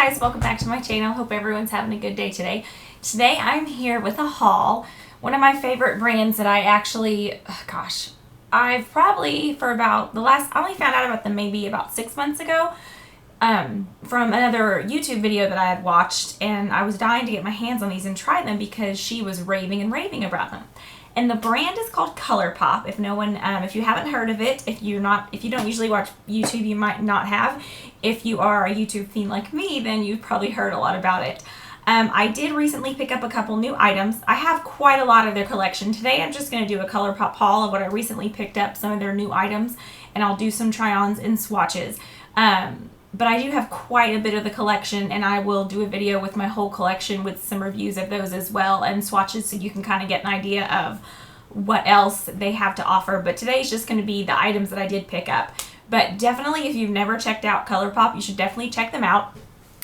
guys, welcome back to my channel. Hope everyone's having a good day today. Today I'm here with a haul. One of my favorite brands that I actually, I've probably for about I only found out about them maybe about 6 months ago from another YouTube video that I had watched, and I was dying to get my hands on these and try them because she was raving and raving about them. And the brand is called Colourpop. If you haven't heard of it, if you don't usually watch YouTube, you might not have. If you are a YouTube fiend like me, then you've probably heard a lot about it. I did recently pick up a couple new items. I have quite a lot of their collection. Today I'm just going to do a Colourpop haul of what I recently picked up, some of their new items, and I'll do some try-ons and swatches. But I do have quite a bit of the collection, and I will do a video with my whole collection with some reviews of those as well and swatches, so you can kind of get an idea of what else they have to offer. But today's just going to be the items that I did pick up. But definitely, if you've never checked out Colourpop, you should definitely check them out.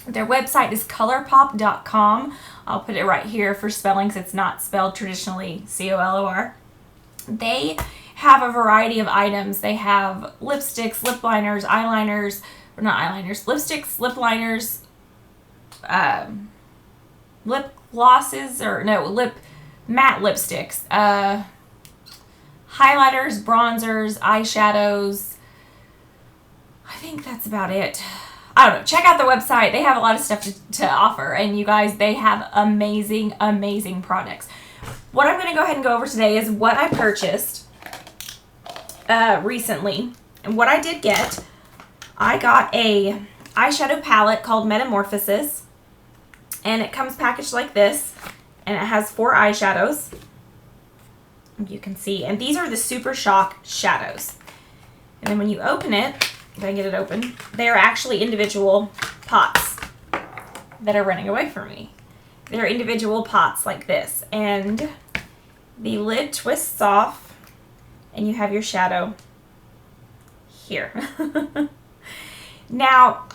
Their website is colourpop.com. I'll put it right here for spellings. It's not spelled traditionally C-O-L-O-R. They have a variety of items. They have lipsticks, lip liners, eyeliners, or not eyeliners, lipsticks, lip liners, lip glosses, lip matte lipsticks, highlighters, bronzers, eyeshadows. I think that's about it. I don't know. Check out the website. They have a lot of stuff to offer, and you guys, they have amazing, amazing products. What I'm going to go ahead and go over today is what I purchased recently, and what I did get. I got a eyeshadow palette called Metamorphosis, and it comes packaged like this, and it has 4 eyeshadows, you can see, and these are the Super Shock shadows. And then when you open it, if I can get it open, they are actually individual pots that are running away from me. They're individual pots like this, and the lid twists off, and you have your shadow here. Now,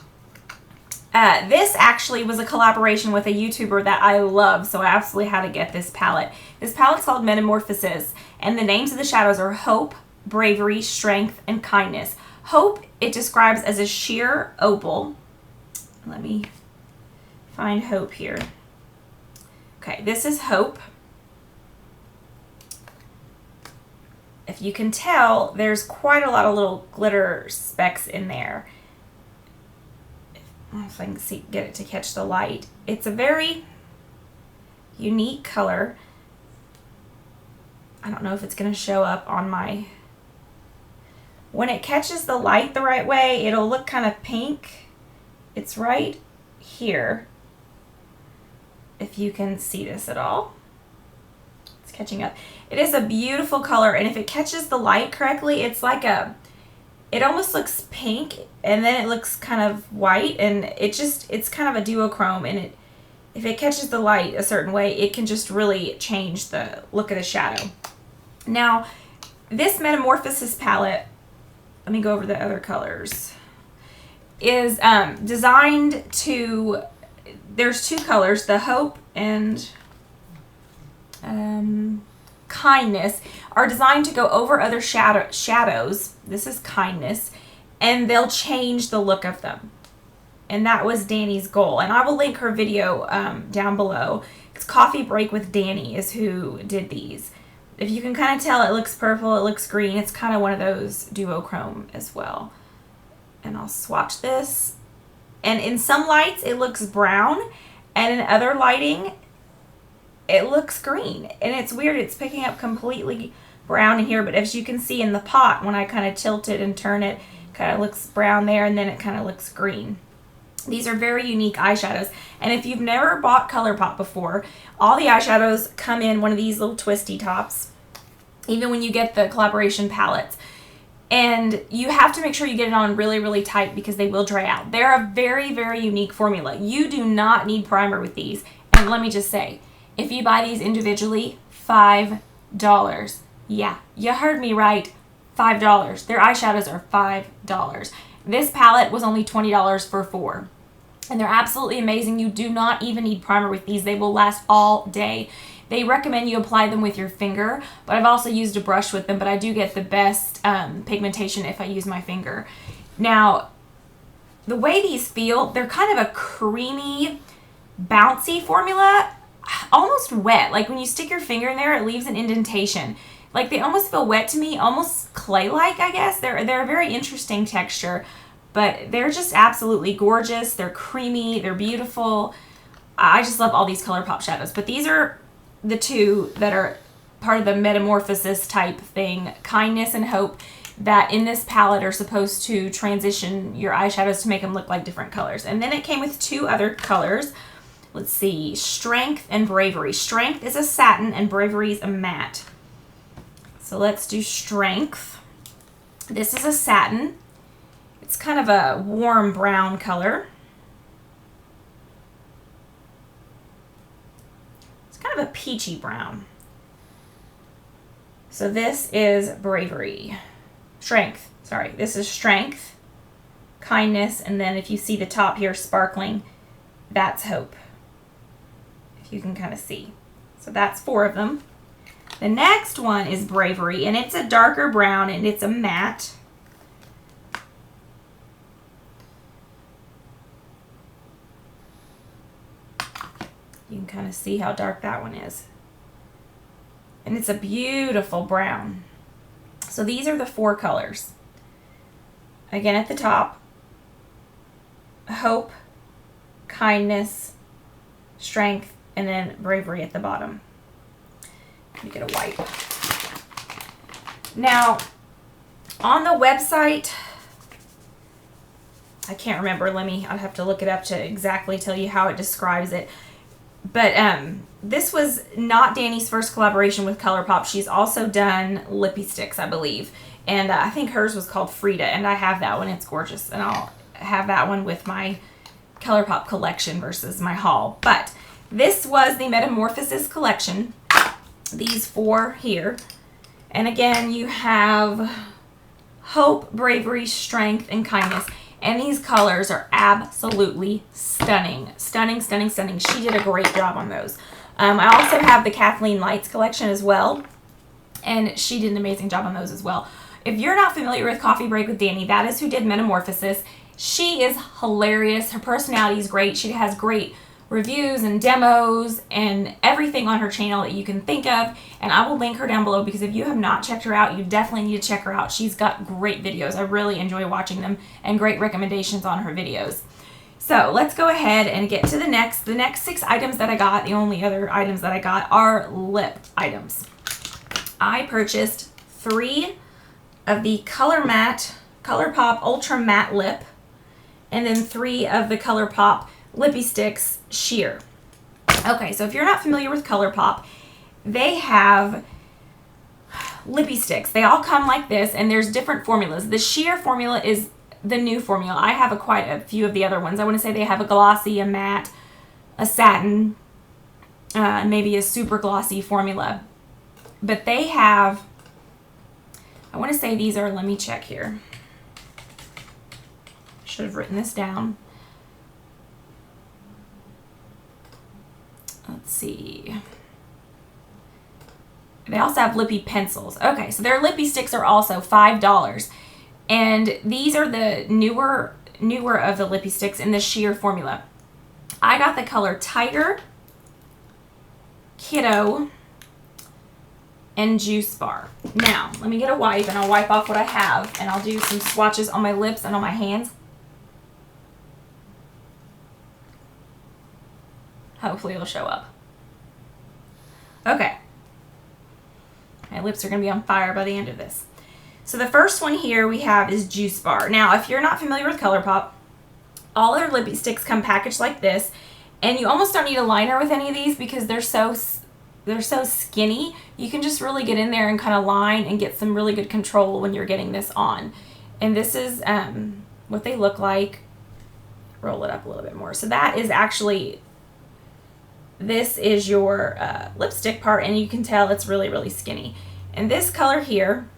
this actually was a collaboration with a YouTuber that I love, so I absolutely had to get this palette. This palette's called Metamorphosis, and the names of the shadows are Hope, Bravery, Strength, and Kindness. Hope, it describes as a sheer opal. Let me find Hope here. Okay, this is Hope. If you can tell, there's quite a lot of little glitter specks in there. If I can get it to catch the light. It's a very unique color. I don't know if it's going to show up on my... When it catches the light the right way, it'll look kind of pink. It's right here. If you can see this at all. It's catching up. It is a beautiful color, and if it catches the light correctly, it's like it almost looks pink, and then it looks kind of white, and it's kind of a duochrome, and if it catches the light a certain way, it can just really change the look of the shadow. Now, this Metamorphosis palette, let me go over the other colors, is designed to, there's 2 colors, the Hope and Kindness, are designed to go over other shadows. This is Kindness, and they'll change the look of them. And that was Dani's goal. And I will link her video down below. It's Coffee Break with Dani is who did these. If you can kind of tell, it looks purple, it looks green. It's kind of one of those duochrome as well. And I'll swatch this. And in some lights, it looks brown, and in other lighting, it looks green. And it's weird, it's picking up completely brown in here, but as you can see in the pot, when I kind of tilt it and turn it, kind of looks brown there, and then it kind of looks green. These are very unique eyeshadows, and if you've never bought Colourpop before, all the eyeshadows come in one of these little twisty tops, even when you get the collaboration palettes. And you have to make sure you get it on really, really tight because they will dry out. They're a very, very unique formula. You do not need primer with these, and let me just say, if you buy these individually, $5. Yeah, you heard me right, $5. Their eyeshadows are $5. This palette was only $20 for 4. And they're absolutely amazing. You do not even need primer with these. They will last all day. They recommend you apply them with your finger, but I've also used a brush with them, but I do get the best pigmentation if I use my finger. Now, the way these feel, they're kind of a creamy, bouncy formula, almost wet. Like when you stick your finger in there, it leaves an indentation. Like they almost feel wet to me, almost clay-like, I guess. They're a very interesting texture, but they're just absolutely gorgeous. They're creamy, they're beautiful. I just love all these Colourpop shadows, but these are the two that are part of the Metamorphosis type thing, Kindness and Hope, that in this palette are supposed to transition your eyeshadows to make them look like different colors. And then it came with two other colors. Let's see, Strength and Bravery. Strength is a satin and Bravery is a matte. So let's do Strength. This is a satin. It's kind of a warm brown color. It's kind of a peachy brown. So this is Bravery. Strength, sorry. This is Strength, Kindness, and then if you see the top here sparkling, that's Hope. If you can kind of see. So that's 4 of them. The next one is Bravery, and it's a darker brown, and it's a matte. You can kind of see how dark that one is. And it's a beautiful brown. So these are the 4 colors. Again, at the top, Hope, Kindness, Strength, and then Bravery at the bottom. Let me get a wipe. Now, on the website, I can't remember. I'll have to look it up to exactly tell you how it describes it. But this was not Dani's first collaboration with Colourpop. She's also done Lippie sticks, I believe. And I think hers was called Frida, and I have that one. It's gorgeous. And I'll have that one with my Colourpop collection versus my haul. But this was the Metamorphosis collection. These 4 here. And again, you have Hope, Bravery, Strength, and Kindness. And these colors are absolutely stunning. Stunning, stunning, stunning. She did a great job on those. I also have the Kathleen Lights collection as well. And she did an amazing job on those as well. If you're not familiar with Coffee Break with Dani, that is who did Metamorphosis. She is hilarious. Her personality is great. She has great reviews and demos and everything on her channel that you can think of, and I will link her down below because if you have not checked her out, you definitely need to check her out. She's got great videos. I really enjoy watching them and great recommendations on her videos. So let's go ahead and get to the next 6 items that I got. The only other items that I got are lip items. I purchased 3 of the Colourpop Ultra Matte Lip, and then 3 of the Colourpop Lippie Sticks Sheer. Okay, so if you're not familiar with Colourpop, they have Lippie Sticks. They all come like this, and there's different formulas. The Sheer formula is the new formula. I have quite a few of the other ones. I want to say they have a glossy, a matte, a satin, maybe a super glossy formula. But they have, I want to say these are, let me check here. Should have written this down. Let's see. They also have Lippie pencils. Okay, so their Lippie sticks are also $5. And these are the newer of the Lippie sticks in the sheer formula. I got the color Tiger, Kiddo, and Juice Bar. Now, let me get a wipe and I'll wipe off what I have and I'll do some swatches on my lips and on my hands. Hopefully it'll show up. Okay. My lips are going to be on fire by the end of this. So the first one here we have is Juice Bar. Now, if you're not familiar with Colourpop, all their Lippie sticks come packaged like this, and you almost don't need a liner with any of these because they're so skinny. You can just really get in there and kind of line and get some really good control when you're getting this on. And this is what they look like. Roll it up a little bit more. So that is actually, this is your lipstick part, and you can tell it's really, really skinny. And this color here,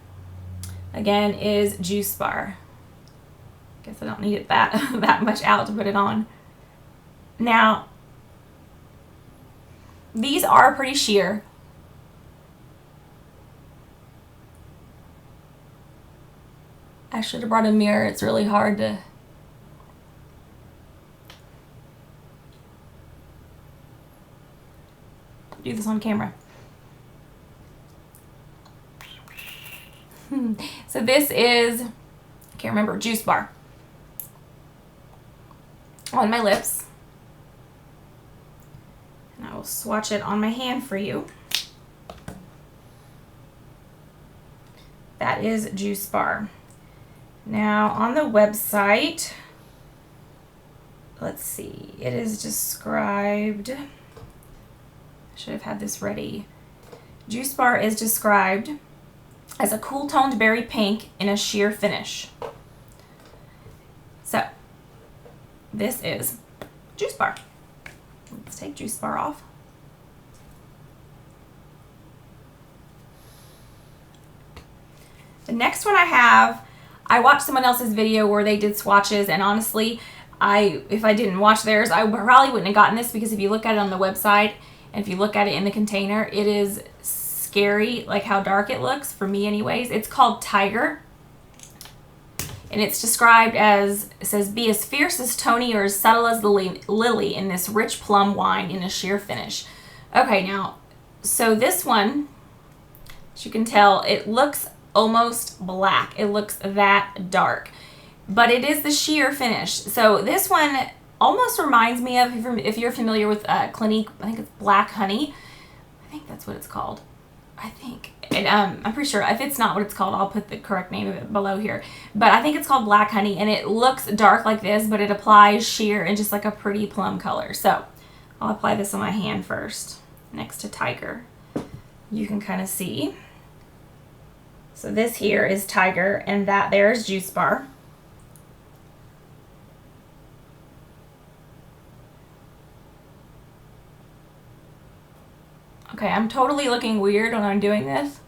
again, is Juice Bar. Guess I don't need it that much out to put it on. Now, these are pretty sheer. I should have brought a mirror. It's really hard to do this on camera. So this is, I can't remember, Juice Bar on my lips. And I will swatch it on my hand for you. That is Juice Bar. Now on the website, let's see, it is described, I should have had this ready. Juice Bar is described as a cool toned berry pink in a sheer finish. So this is Juice Bar. Let's take Juice Bar off. The next one I have, I watched someone else's video where they did swatches, and honestly, if I didn't watch theirs, I probably wouldn't have gotten this, because if you look at it on the website and if you look at it in the container, it is scary, like how dark it looks, for me anyways. It's called Tiger, and it's described as, it says, be as fierce as Tony or as subtle as the lily in this rich plum wine in a sheer finish. Okay, now, so this one, as you can tell, it looks almost black. It looks that dark, but it is the sheer finish. So this one almost reminds me of, if you're familiar with Clinique, I think it's Black Honey. I think that's what it's called. I think. And I'm pretty sure. If it's not what it's called, I'll put the correct name of it below here. But I think it's called Black Honey, and it looks dark like this, but it applies sheer and just like a pretty plum color. So I'll apply this on my hand first, next to Tiger. You can kind of see. So this here is Tiger, and that there is Juice Bar. Okay, I'm totally looking weird when I'm doing this,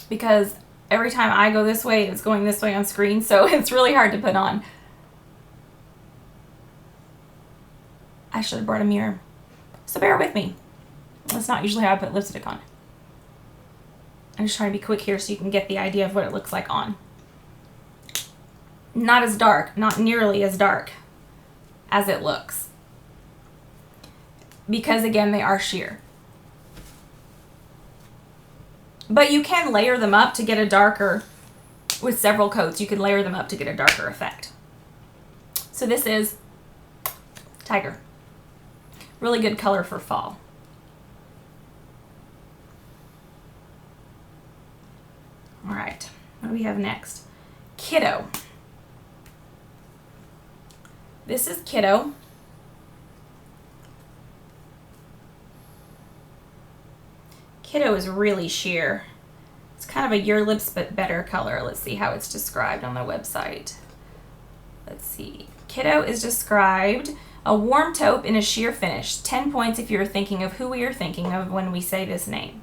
because every time I go this way, it's going this way on screen, so it's really hard to put on. I should have brought a mirror, so bear with me. That's not usually how I put lipstick on. I'm just trying to be quick here so you can get the idea of what it looks like on. Not as dark, not nearly as dark as it looks, because again, they are sheer. But you can layer them up to get a darker, with several coats, you can layer them up to get a darker effect. So this is Tiger. Really good color for fall. All right, what do we have next? Kiddo. This is Kiddo. Kiddo is really sheer. It's kind of a Your Lips But Better color. Let's see how it's described on the website. Let's see. Kiddo is described a warm taupe in a sheer finish. 10 points if you're thinking of who we are thinking of when we say this name.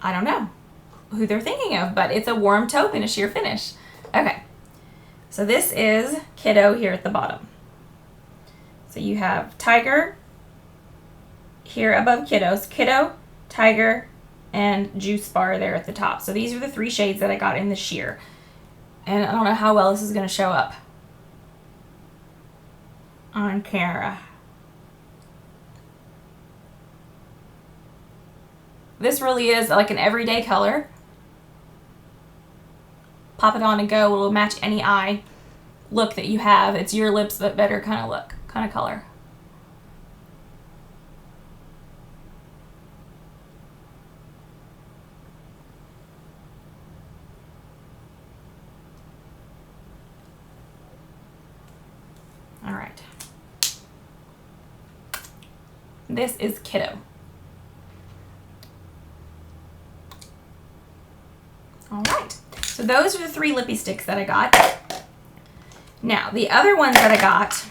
I don't know who they're thinking of, but it's a warm taupe in a sheer finish. Okay, so this is Kiddo here at the bottom. So you have Tiger here above Kiddos, Kiddo, Tiger, and Juice Bar there at the top. So these are the 3 shades that I got in the sheer. And I don't know how well this is going to show up on camera. This really is like an everyday color. Pop it on and go. It will match any eye look that you have. It's Your Lips But Better kind of look, kind of color. All right. This is Kiddo. All right, so those are the 3 Lippie sticks that I got. Now, the other ones that I got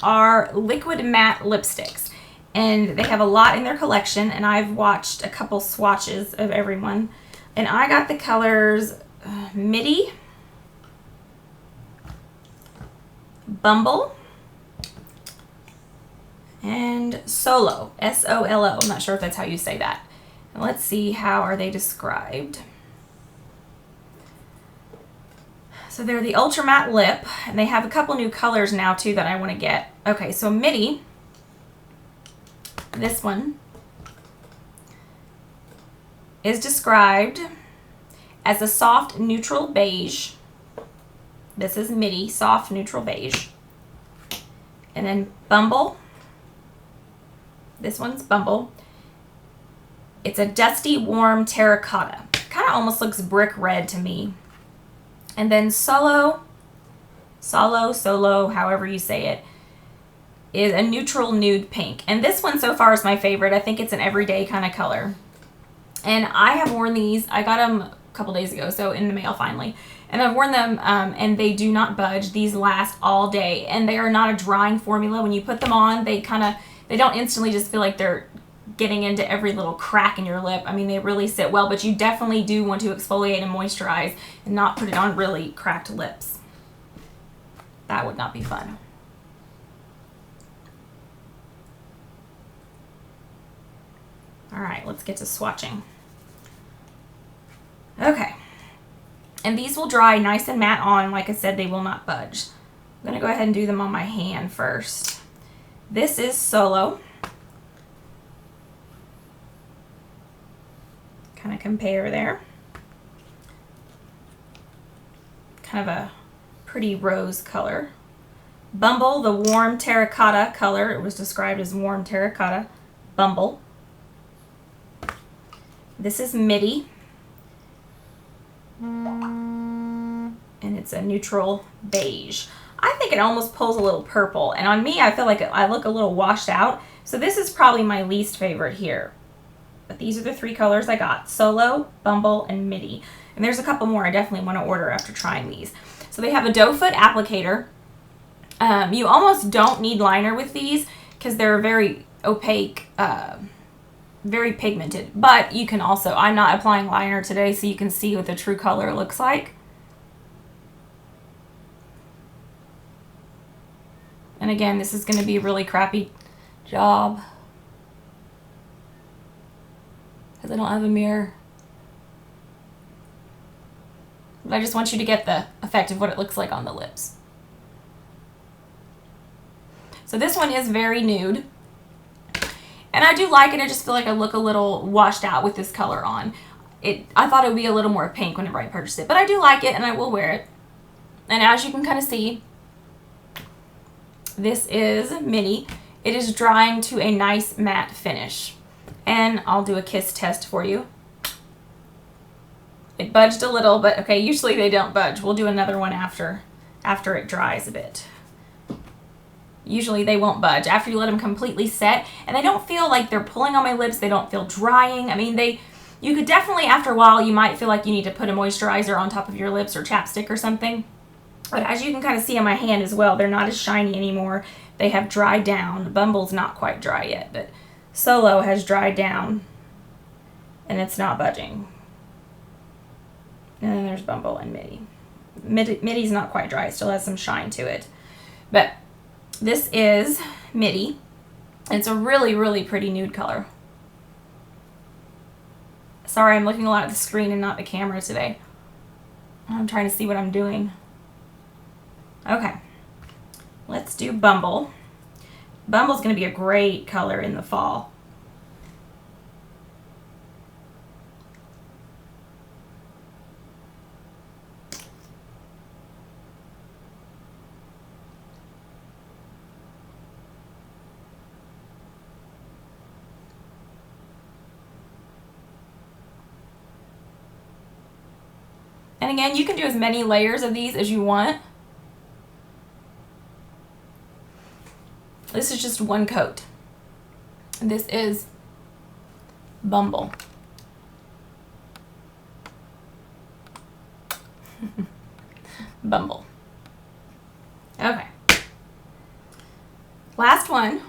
are liquid matte lipsticks, and they have a lot in their collection, and I've watched a couple swatches of everyone, and I got the colors Midi, Bumble, and Solow, S-O-L-O. I'm not sure if that's how you say that. And let's see, how are they described? So they're the Ultra Matte Lip, and they have a couple new colors now too that I want to get. Okay, so Midi, this one, is described as a soft neutral beige. This is Midi, soft neutral beige. And then Bumble, this one's Bumble. It's a dusty, warm terracotta. Kind of almost looks brick red to me. And then Solow, however you say it, is a neutral nude pink. And this one so far is my favorite. I think it's an everyday kind of color. And I have worn these. I got them a couple days ago, so in the mail finally. And I've worn them, and they do not budge. These last all day. And they are not a drying formula. When you put them on, they don't instantly just feel like they're getting into every little crack in your lip. I mean, they really sit well, but you definitely do want to exfoliate and moisturize and not put it on really cracked lips. That would not be fun. All right, let's get to swatching. Okay. And these will dry nice and matte on. Like I said, they will not budge. I'm going to go ahead and do them on my hand first. This is Solow. Kind of compare there. Kind of a pretty rose color. Bumble, the warm terracotta color. It was described as warm terracotta. Bumble. This is Midi. And it's a neutral beige. I think it almost pulls a little purple. And on me, I feel like I look a little washed out. So this is probably my least favorite here. But these are the three colors I got. Solow, Bumble, and Midi. And there's a couple more I definitely want to order after trying these. So they have a doe foot applicator. You almost don't need liner with these because they're very opaque, very pigmented. But you can also, I'm not applying liner today so you can see what the true color looks like. And again, this is going to be a really crappy job because I don't have a mirror. But I just want you to get the effect of what it looks like on the lips. So this one is very nude. And I do like it. I just feel like I look a little washed out with this color on. I thought it would be a little more pink whenever I purchased it. But I do like it and I will wear it. And as you can kind of see, this is Midi. It is drying to a nice matte finish. And I'll do a kiss test for you. It budged a little, but okay, usually they don't budge. We'll do another one after it dries a bit. Usually they won't budge after you let them completely set. And they don't feel like they're pulling on my lips. They don't feel drying. I mean, you could definitely, after a while, you might feel like you need to put a moisturizer on top of your lips or chapstick or something. But as you can kind of see on my hand as well, they're not as shiny anymore. They have dried down. Bumble's not quite dry yet, but Solow has dried down and it's not budging. And then there's Bumble and Midi. Midi's not quite dry. It still has some shine to it. But this is Midi. It's a really, really pretty nude color. Sorry, I'm looking a lot at the screen and not the camera today. I'm trying to see what I'm doing. Okay, let's do Bumble. Bumble's going to be a great color in the fall. And again, you can do as many layers of these as you want. This is just one coat. And this is Bumble. Bumble. Okay. Last one.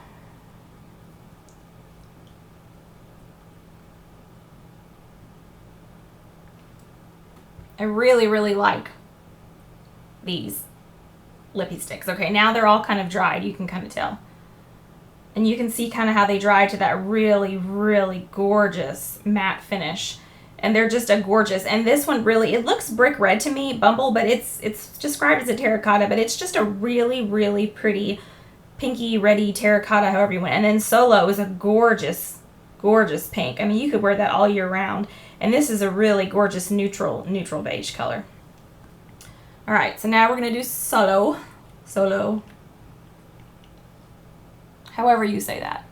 I really, really like these Lippie sticks. Okay, now they're all kind of dried. You can kind of tell. And you can see kind of how they dry to that really, really gorgeous matte finish. And they're just a gorgeous. And this one really, it looks brick red to me, Bumble, but it's described as a terracotta, but it's just a really, really pretty pinky, reddy terracotta, however you want. And then Solow is a gorgeous, gorgeous pink. I mean, you could wear that all year round. And this is a really gorgeous neutral beige color. All right, so now we're gonna do Solow. However you say that.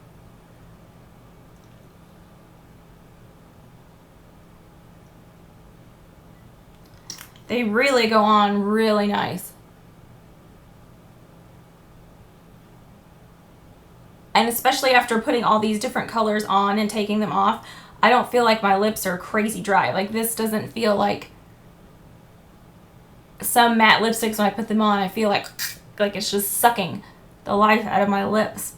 They really go on really nice. And especially after putting all these different colors on and taking them off, I don't feel like my lips are crazy dry. Like, this doesn't feel like some matte lipsticks when I put them on. I feel like it's just sucking the life out of my lips.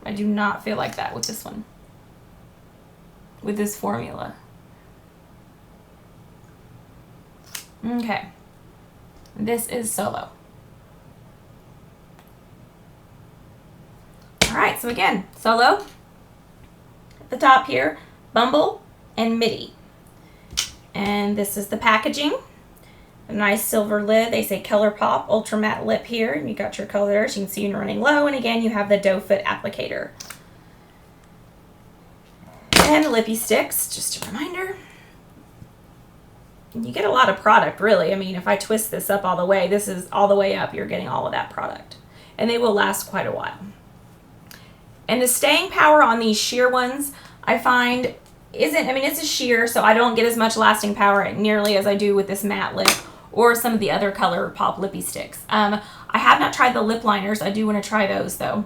I do not feel like that with this one, with this formula. Okay, this is Solow. All right, so again, Solow at the top here, Bumble, and Midi. And this is the packaging. A nice silver lid. They say Colourpop Ultra Matte Lip here. And you got your colors. You can see you're running low. And again, you have the doe foot applicator. And Lippie sticks, just a reminder. You get a lot of product, really. I mean, if I twist this up all the way, this is all the way up, you're getting all of that product. And they will last quite a while. And the staying power on these sheer ones, I find, isn't, I mean, it's a sheer, so I don't get as much lasting power nearly as I do with this matte lip or some of the other Colourpop Lippie sticks. I have not tried the lip liners. I do want to try those, though.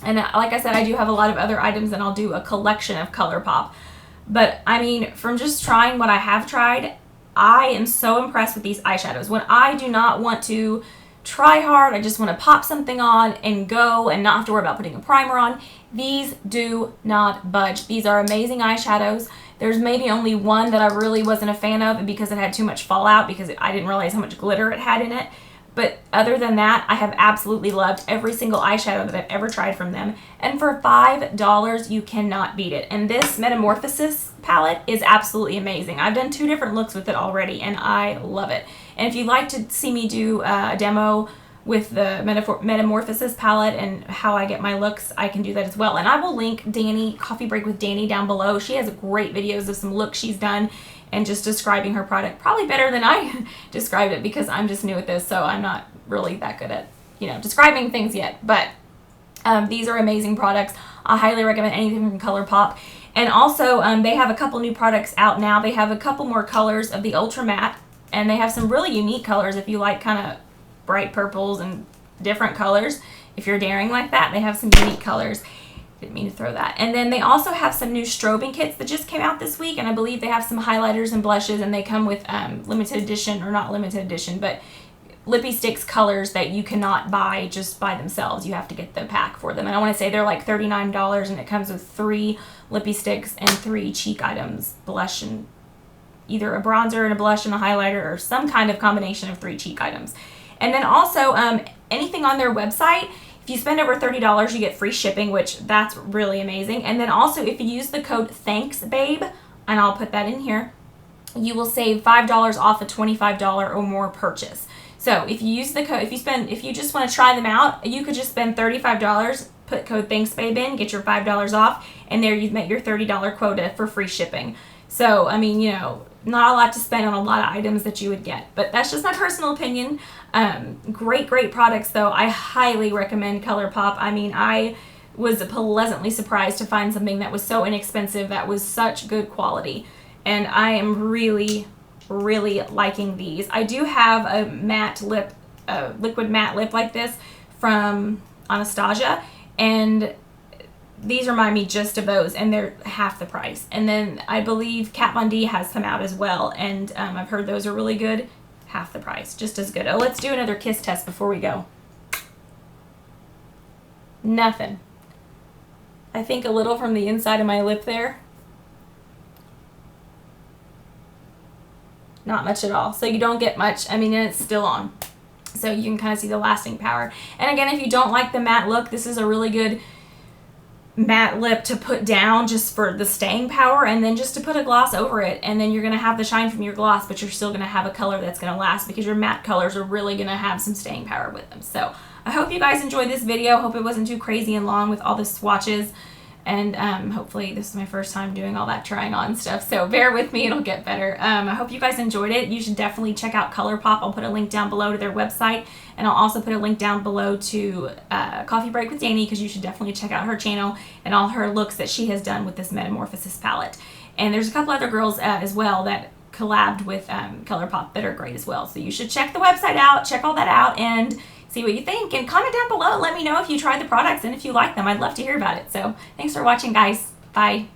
And like I said, I do have a lot of other items, and I'll do a collection of Colourpop. But, I mean, from just trying what I have tried, I am so impressed with these eyeshadows. When I do not want to try hard, I just want to pop something on and go and not have to worry about putting a primer on, these do not budge. These are amazing eyeshadows. There's maybe only one that I really wasn't a fan of because it had too much fallout, because I didn't realize how much glitter it had in it. But other than that, I have absolutely loved every single eyeshadow that I've ever tried from them. And for $5, you cannot beat it. And this Metamorphosis palette is absolutely amazing. I've done 2 different looks with it already, and I love it. And if you'd like to see me do a demo with the Metamorphosis palette and how I get my looks, I can do that as well. And I will link Dani, Coffee Break with Dani, down below. She has great videos of some looks she's done and just describing her product, probably better than I described it, because I'm just new at this, so I'm not really that good at, you know, describing things yet. But these are amazing products. I highly recommend anything from Colourpop. And also, they have a couple new products out now. They have a couple more colors of the Ultra Matte, and they have some really unique colors if you like kind of bright purples and different colors. If you're daring like that, they have some unique colors. Didn't mean to throw that. And then they also have some new strobing kits that just came out this week, and I believe they have some highlighters and blushes, and they come with limited edition, or not limited edition, but Lippie Stix colors that you cannot buy just by themselves. You have to get the pack for them. And I want to say they're like $39, and it comes with 3 Lippie Stix and 3 cheek items, blush and either a bronzer and a blush and a highlighter, or some kind of combination of 3 cheek items. And then also anything on their website, if you spend over $30, you get free shipping, which that's really amazing. And then also, if you use the code THANKSBABE, and I'll put that in here, you will save $5 off a $25 or more purchase. So if you use the code, if you just want to try them out, you could just spend $35, put code THANKSBABE in, get your $5 off, and there you've met your $30 quota for free shipping. So, I mean, you know, not a lot to spend on a lot of items that you would get, but that's just my personal opinion. Great products, though. I highly recommend Colourpop. I mean, I was pleasantly surprised to find something that was so inexpensive, that was such good quality, and I am really liking these. I do have a matte lip, liquid matte lip like this from Anastasia, and these remind me just of those, and they're half the price. And then I believe Kat Von D has come out as well, and I've heard those are really good. Half the price, just as good. Oh, let's do another kiss test before we go. Nothing. I think a little from the inside of my lip there. Not much at all. So you don't get much. I mean, and it's still on. So you can kind of see the lasting power. And again, if you don't like the matte look, this is a really good matte lip to put down just for the staying power, and then just to put a gloss over it, and then you're going to have the shine from your gloss, but you're still going to have a color that's going to last, because your matte colors are really going to have some staying power with them. So I hope you guys enjoyed this video. Hope it wasn't too crazy and long with all the swatches, and hopefully this is my first time doing all that trying on stuff, so bear with me, it'll get better. I hope you guys enjoyed it. You should definitely check out Colourpop. I'll put a link down below to their website, and I'll also put a link down below to Coffee Break with Dani, because you should definitely check out her channel and all her looks that she has done with this Metamorphosis palette. And there's a couple other girls as well that collabed with Colourpop that are great as well, so you should check the website out, check all that out, and see what you think, and comment down below and let me know if you tried the products and if you like them. I'd love to hear about it. So thanks for watching, guys. Bye.